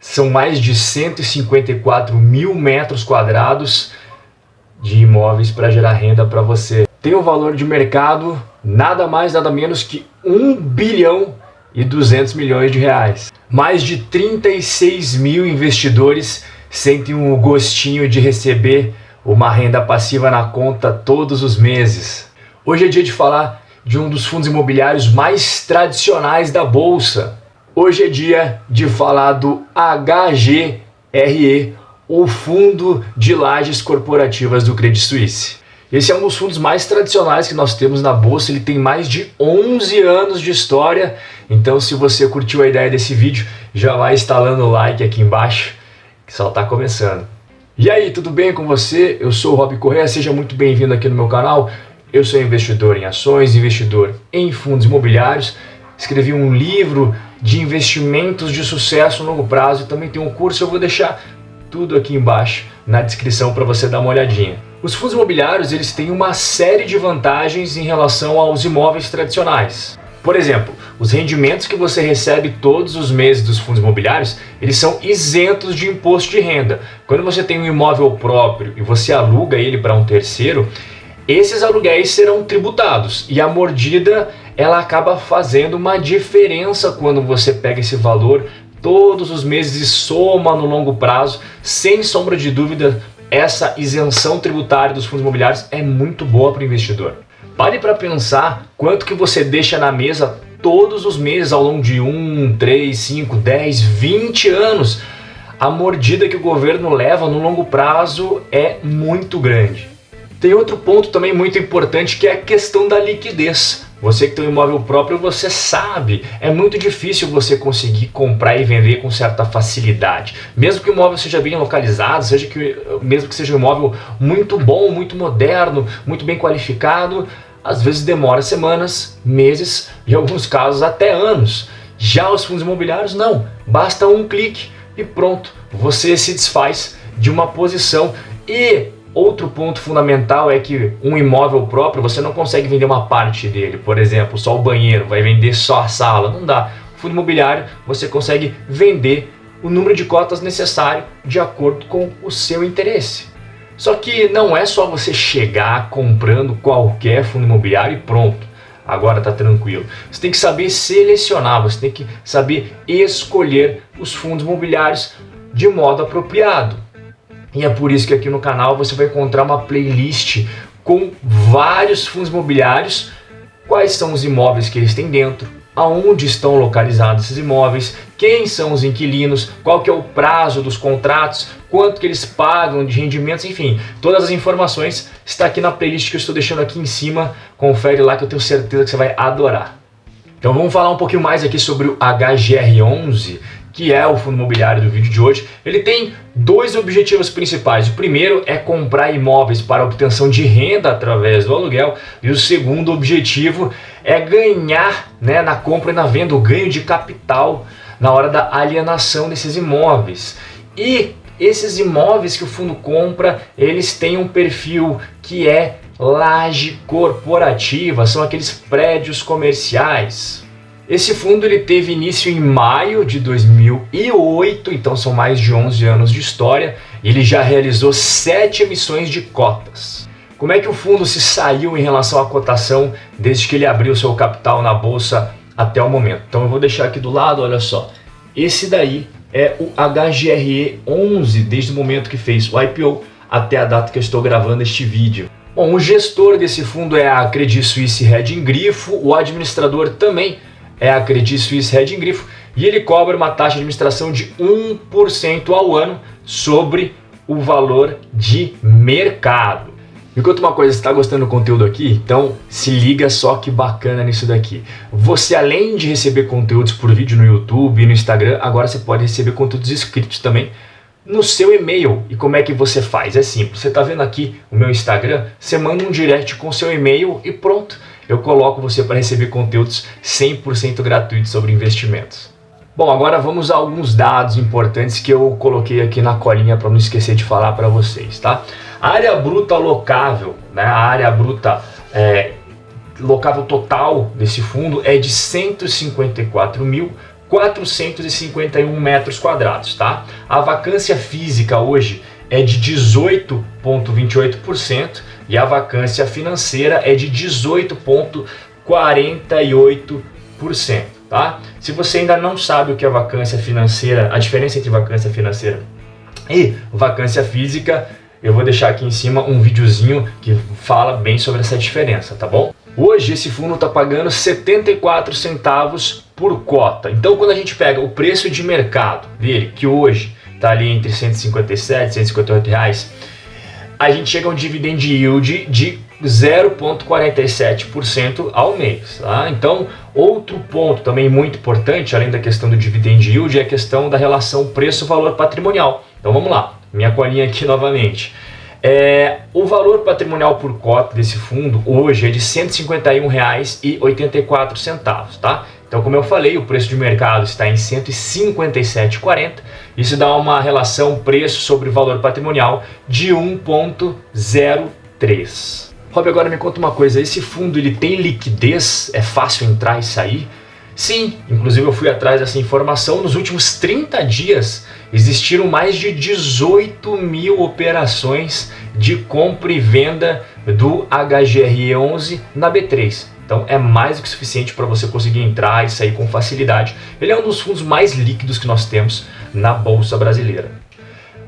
São mais de 154 mil metros quadrados de imóveis para gerar renda para você. Tem um valor de mercado nada mais nada menos que 1 bilhão e 200 milhões de reais. Mais de 36 mil investidores sentem um gostinho de receber uma renda passiva na conta todos os meses. Hoje é dia de falar de um dos fundos imobiliários mais tradicionais da Bolsa. Hoje é dia de falar do HGRE, o Fundo de Lajes Corporativas do Credit Suisse. Esse é um dos fundos mais tradicionais que nós temos na Bolsa, ele tem mais de 11 anos de história, então se você curtiu a ideia desse vídeo, já vai instalando o like aqui embaixo, que só está começando. E aí, tudo bem com você? Eu sou o Rob Correia, seja muito bem-vindo aqui no meu canal. Eu sou investidor em ações, investidor em fundos imobiliários, escrevi um livro de investimentos de sucesso a longo prazo e também tem um curso, eu vou deixar tudo aqui embaixo na descrição para você dar uma olhadinha. Os fundos imobiliários eles têm uma série de vantagens em relação aos imóveis tradicionais. Por exemplo, os rendimentos que você recebe todos os meses dos fundos imobiliários, eles são isentos de imposto de renda. Quando você tem um imóvel próprio e você aluga ele para um terceiro, esses aluguéis serão tributados e a mordida ela acaba fazendo uma diferença quando você pega esse valor todos os meses e soma no longo prazo. Sem sombra de dúvida, essa isenção tributária dos fundos imobiliários é muito boa para o investidor. Pare para pensar quanto que você deixa na mesa todos os meses ao longo de 1, 3, 5, 10, 20 anos. A mordida que o governo leva no longo prazo é muito grande. Tem outro ponto também muito importante que é a questão da liquidez. Você que tem um imóvel próprio, você sabe, é muito difícil você conseguir comprar e vender com certa facilidade. Mesmo que o imóvel seja bem localizado, mesmo que seja um imóvel muito bom, muito moderno, muito bem qualificado, às vezes demora semanas, meses e em alguns casos até anos. Já os fundos imobiliários não, basta um clique e pronto, você se desfaz de uma posição. E outro ponto fundamental é que um imóvel próprio você não consegue vender uma parte dele, por exemplo, só o banheiro, vai vender só a sala, não dá. O fundo imobiliário você consegue vender o número de cotas necessário de acordo com o seu interesse. Só que não é só você chegar comprando qualquer fundo imobiliário e pronto, agora está tranquilo. Você tem que saber selecionar, você tem que saber escolher os fundos imobiliários de modo apropriado. E é por isso que aqui no canal você vai encontrar uma playlist com vários fundos imobiliários, quais são os imóveis que eles têm dentro, aonde estão localizados esses imóveis, quem são os inquilinos, qual que é o prazo dos contratos, quanto que eles pagam de rendimentos, enfim, todas as informações está aqui na playlist que eu estou deixando aqui em cima, confere lá que eu tenho certeza que você vai adorar. Então vamos falar um pouquinho mais aqui sobre o HGR11, que é o fundo imobiliário do vídeo de hoje. Ele tem dois objetivos principais. O primeiro é comprar imóveis para obtenção de renda através do aluguel. E o segundo objetivo é ganhar, na compra e na venda, o ganho de capital na hora da alienação desses imóveis. E esses imóveis que o fundo compra, eles têm um perfil que é laje corporativa, são aqueles prédios comerciais. Esse fundo ele teve início em maio de 2008, então são mais de 11 anos de história. Ele já realizou 7 emissões de cotas. Como é que o fundo se saiu em relação à cotação desde que ele abriu seu capital na bolsa até o momento? Então eu vou deixar aqui do lado, olha só. Esse daí é o HGRE11, desde o momento que fez o IPO até a data que eu estou gravando este vídeo. Bom, o gestor desse fundo é a Credit Suisse Hedging Grifo, o administrador também é a Credit Suisse Hedging Grifo e ele cobra uma taxa de administração de 1% ao ano sobre o valor de mercado. Me conta uma coisa, você está gostando do conteúdo aqui? Então se liga só que bacana nisso daqui. Você, além de receber conteúdos por vídeo no YouTube e no Instagram, agora você pode receber conteúdos escritos também no seu e-mail. E como é que você faz? É simples, você está vendo aqui o meu Instagram, você manda um direct com seu e-mail e pronto. Eu coloco você para receber conteúdos 100% gratuitos sobre investimentos. Bom, agora vamos a alguns dados importantes que eu coloquei aqui na colinha para não esquecer de falar para vocês, tá? A área bruta locável, a área bruta locável total desse fundo é de 154.400 451 metros quadrados, tá? A vacância física hoje é de 18,28% e a vacância financeira é de 18,48%, tá? Se você ainda não sabe o que é vacância financeira, a diferença entre vacância financeira e vacância física, eu vou deixar aqui em cima um videozinho que fala bem sobre essa diferença, tá bom? Hoje esse fundo está pagando 74 centavos por cota. Então quando a gente pega o preço de mercado dele, que hoje está ali entre 157 e 158 reais, a gente chega a um dividend yield de 0,47% ao mês, tá? Então, outro ponto também muito importante, além da questão do dividend yield, é a questão da relação preço-valor patrimonial. Então vamos lá, minha colinha aqui novamente. O valor patrimonial por cota desse fundo hoje é de R$ 151,84, tá? Então, como eu falei, o preço de mercado está em R$ 157,40. Isso dá uma relação preço sobre valor patrimonial de 1,03. Rob, agora me conta uma coisa, esse fundo ele tem liquidez? É fácil entrar e sair? Sim, inclusive eu fui atrás dessa informação. Nos últimos 30 dias existiram mais de 18 mil operações de compra e venda do HGRE11 na B3. Então é mais do que suficiente para você conseguir entrar e sair com facilidade. Ele é um dos fundos mais líquidos que nós temos na Bolsa Brasileira.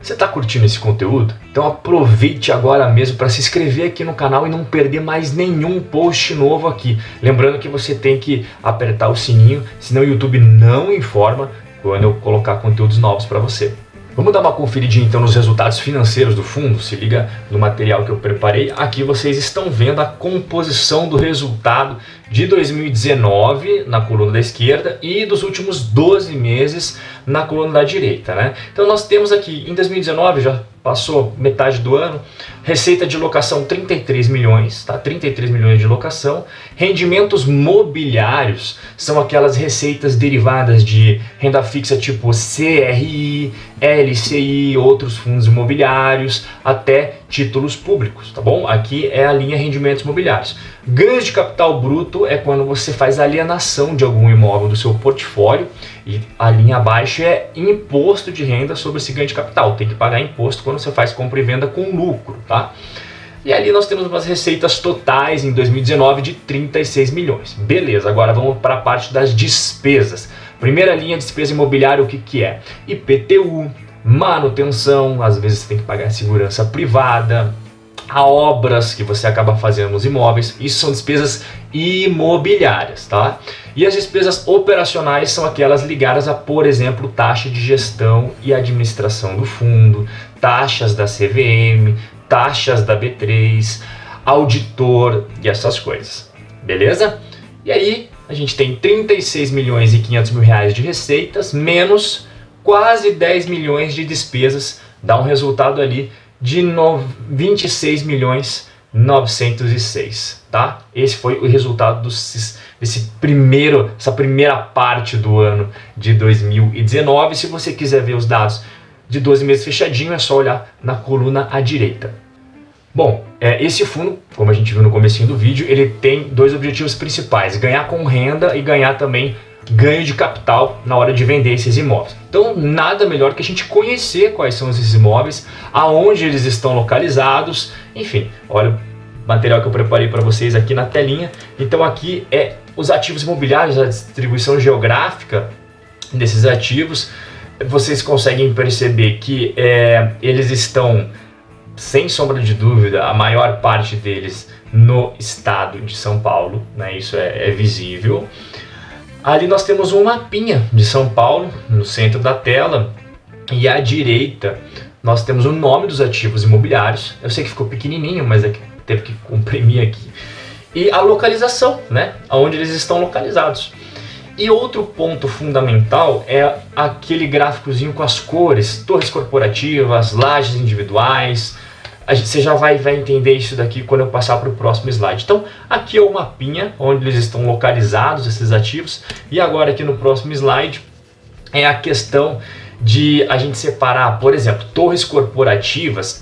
Você está curtindo esse conteúdo? Então aproveite agora mesmo para se inscrever aqui no canal e não perder mais nenhum post novo aqui. Lembrando que você tem que apertar o sininho, senão o YouTube não informa quando eu colocar conteúdos novos para você. Vamos dar uma conferidinha então nos resultados financeiros do fundo? Se liga no material que eu preparei. Aqui vocês estão vendo a composição do resultado de 2019 na coluna da esquerda e dos últimos 12 meses na coluna da direita, né? Então nós temos aqui, em 2019, já passou metade do ano, receita de locação 33 milhões, tá? 33 milhões de locação. Rendimentos mobiliários são aquelas receitas derivadas de renda fixa tipo CRI, LCI, outros fundos imobiliários, até títulos públicos, tá bom? Aqui é a linha rendimentos mobiliários. Ganhos de capital bruto é quando você faz a alienação de algum imóvel do seu portfólio, e a linha abaixo é imposto de renda sobre esse ganho de capital. Tem que pagar imposto quando você faz compra e venda com lucro, tá? E ali nós temos umas receitas totais em 2019 de 36 milhões. Beleza, agora vamos para a parte das despesas. Primeira linha, despesa imobiliária, o que é? IPTU, manutenção, às vezes você tem que pagar segurança privada, a obras que você acaba fazendo nos imóveis. Isso são despesas imobiliárias, tá? E as despesas operacionais são aquelas ligadas a, por exemplo, taxa de gestão e administração do fundo, taxas da CVM, taxas da B3, auditor e essas coisas, beleza? E aí a gente tem 36 milhões e 500 mil reais de receitas, menos quase 10 milhões de despesas, dá um resultado ali de 26 milhões 906, tá? Esse foi o resultado essa primeira parte do ano de 2019. Se você quiser ver os dados de 12 meses fechadinho, é só olhar na coluna à direita. Bom, esse fundo, como a gente viu no comecinho do vídeo, ele tem dois objetivos principais: ganhar com renda e ganhar também ganho de capital na hora de vender esses imóveis. Então nada melhor que a gente conhecer quais são esses imóveis, aonde eles estão localizados, enfim, olha o material que eu preparei para vocês aqui na telinha. Então aqui é os ativos imobiliários, a distribuição geográfica desses ativos. Vocês conseguem perceber que eles estão, sem sombra de dúvida, a maior parte deles no estado de São Paulo, né? Isso é visível. Ali nós temos um mapinha de São Paulo no centro da tela, e à direita nós temos o nome dos ativos imobiliários. Eu sei que ficou pequenininho, mas é que teve que comprimir aqui. E a localização, né? Onde eles estão localizados. E outro ponto fundamental é aquele gráficozinho com as cores, torres corporativas, lajes individuais. Você já vai entender isso daqui quando eu passar para o próximo slide. Então aqui é o mapinha onde eles estão localizados, esses ativos. E agora aqui no próximo slide é a questão de a gente separar, por exemplo, torres corporativas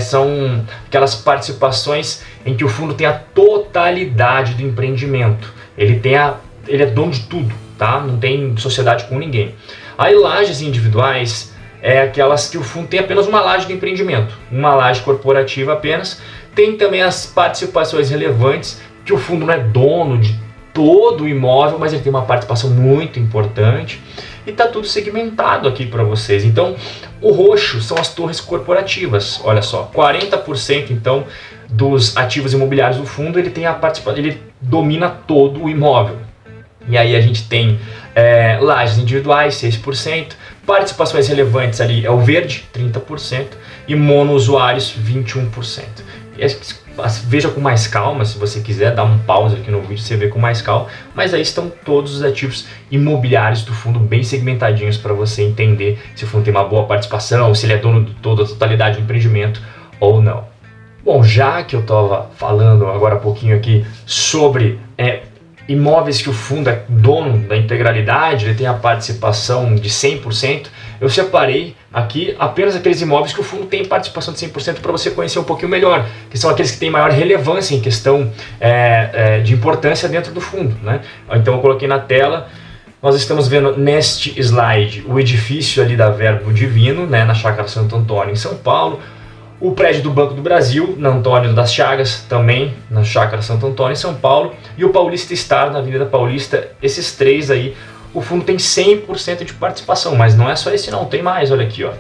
são aquelas participações em que o fundo tem a totalidade do empreendimento. Ele é dono de tudo, tá? Não tem sociedade com ninguém. Aí lajes individuais é aquelas que o fundo tem apenas uma laje de empreendimento, uma laje corporativa apenas. Tem também as participações relevantes, que o fundo não é dono de todo o imóvel, mas ele tem uma participação muito importante. E está tudo segmentado aqui para vocês. Então, o roxo são as torres corporativas. Olha só, 40% então dos ativos imobiliários do fundo ele tem a participação, ele domina todo o imóvel. E aí a gente tem lajes individuais, 6%, participações relevantes ali é o verde, 30%, e monousuários, 21%. Veja com mais calma, se você quiser, dá um pause aqui no vídeo, você vê com mais calma, mas aí estão todos os ativos imobiliários do fundo bem segmentadinhos para você entender se o fundo tem uma boa participação, se ele é dono de toda a totalidade do empreendimento ou não. Bom, já que eu estava falando agora há pouquinho aqui sobre imóveis que o fundo é dono da integralidade, ele tem a participação de 100%, eu separei aqui apenas aqueles imóveis que o fundo tem participação de 100% para você conhecer um pouquinho melhor, que são aqueles que têm maior relevância em questão de importância dentro do fundo, né? Então eu coloquei na tela, nós estamos vendo neste slide o edifício ali da Verbo Divino, né, na Chácara Santo Antônio, em São Paulo, o prédio do Banco do Brasil, na Antônio das Chagas, também na Chácara Santo Antônio, em Star Paulo, e o Paulista Star, na Avenida Paulista. Esses três aí, o fundo tem 100% de participação, mas não é só esse não, tem mais, olha aqui, ó.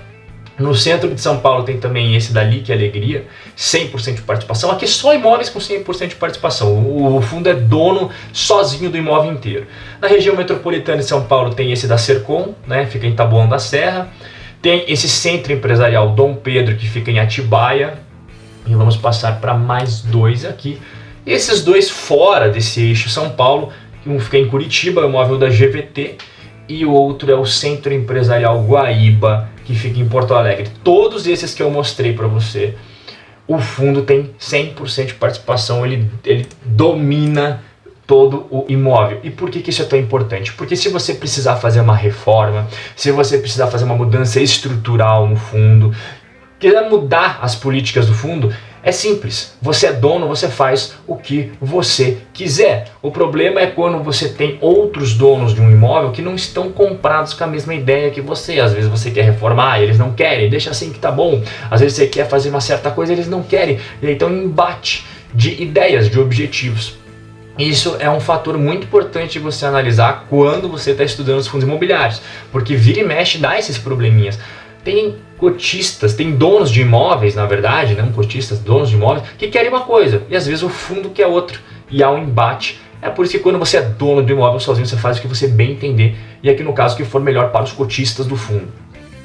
No centro de São Paulo tem também esse dali, que é Alegria, 100% de participação. Aqui só imóveis com 100% de participação. O fundo é dono sozinho do imóvel inteiro. Na região metropolitana de São Paulo tem esse da Sercom, né, fica em Taboão da Serra. Tem esse centro empresarial Dom Pedro, que fica em Atibaia. E vamos passar para mais dois aqui. Esses dois fora desse eixo São Paulo, um fica em Curitiba, é o imóvel da GVT, e o outro é o Centro Empresarial Guaíba, que fica em Porto Alegre. Todos esses que eu mostrei para você, o fundo tem 100% de participação, ele domina todo o imóvel. E por que isso é tão importante? Porque se você precisar fazer uma reforma, se você precisar fazer uma mudança estrutural no fundo, quiser mudar as políticas do fundo, é simples. Você é dono, você faz o que você quiser. O problema é quando você tem outros donos de um imóvel que não estão comprados com a mesma ideia que você. Às vezes você quer reformar, eles não querem, deixa assim que tá bom. Às vezes você quer fazer uma certa coisa, eles não querem. E aí então embate de ideias, de objetivos. Isso é um fator muito importante de você analisar quando você está estudando os fundos imobiliários, porque vira e mexe dá esses probleminhas. Tem cotistas, tem donos de imóveis, na verdade, não cotistas, donos de imóveis, que querem uma coisa e às vezes o fundo quer outra e há um embate. É por isso que quando você é dono do imóvel sozinho, você faz o que você bem entender e aqui no caso o que for melhor para os cotistas do fundo.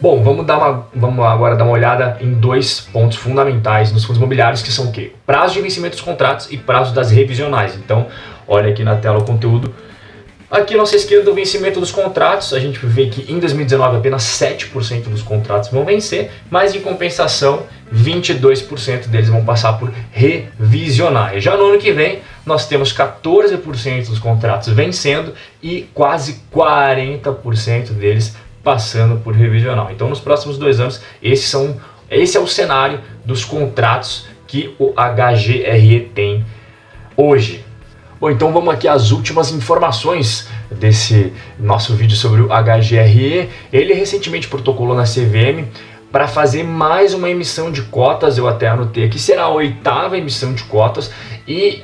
Bom, vamos agora dar uma olhada em dois pontos fundamentais nos fundos imobiliários, que são o quê? Prazo de vencimento dos contratos e prazo das revisionais. Então, olha aqui na tela o conteúdo. Aqui à nossa esquerda, o vencimento dos contratos. A gente vê que em 2019 apenas 7% dos contratos vão vencer, mas em compensação 22% deles vão passar por revisionais. Já no ano que vem, nós temos 14% dos contratos vencendo e quase 40% deles passando por revisional. Então, nos próximos 2 anos, esse é o cenário dos contratos que o HGRE tem hoje. Bom, então vamos aqui às últimas informações desse nosso vídeo sobre o HGRE. Ele recentemente protocolou na CVM para fazer mais uma emissão de cotas, eu até anotei aqui, será a 8ª emissão de cotas e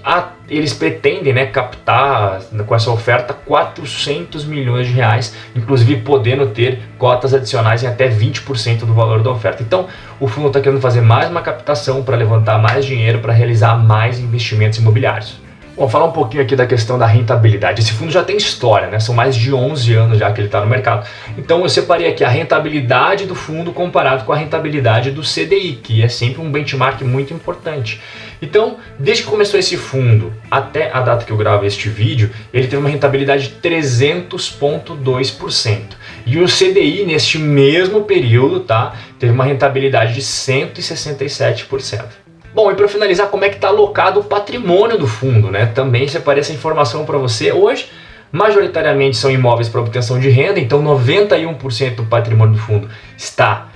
eles pretendem, né, captar com essa oferta 400 milhões de reais, inclusive podendo ter cotas adicionais em até 20% do valor da oferta. Então o fundo está querendo fazer mais uma captação para levantar mais dinheiro para realizar mais investimentos imobiliários. Bom, falar um pouquinho aqui da questão da rentabilidade. Esse fundo já tem história, né? São mais de 11 anos já que ele está no mercado. Então eu separei aqui a rentabilidade do fundo comparado com a rentabilidade do CDI, que é sempre um benchmark muito importante. Então, desde que começou esse fundo até a data que eu gravo este vídeo, ele teve uma rentabilidade de 300,2%. E o CDI, neste mesmo período, tá, teve uma rentabilidade de 167%. Bom, e para finalizar, como é que está alocado o patrimônio do fundo, né? Também separei essa informação para você. Hoje, majoritariamente são imóveis para obtenção de renda, então 91% do patrimônio do fundo está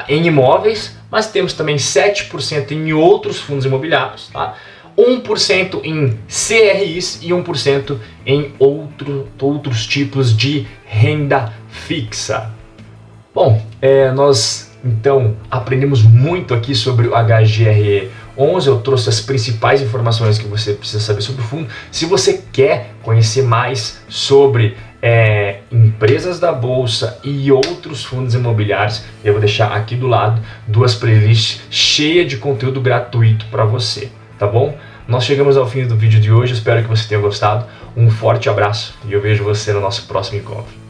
em imóveis, mas temos também 7% em outros fundos imobiliários, tá? 1% em CRIs e 1% em outros tipos de renda fixa. Bom, nós então aprendemos muito aqui sobre o HGRE11. Eu trouxe as principais informações que você precisa saber sobre o fundo. Se você quer conhecer mais sobre empresas da bolsa e outros fundos imobiliários, eu vou deixar aqui do lado 2 playlists cheias de conteúdo gratuito para você, tá bom? Nós chegamos ao fim do vídeo de hoje, espero que você tenha gostado. Um forte abraço e eu vejo você no nosso próximo encontro.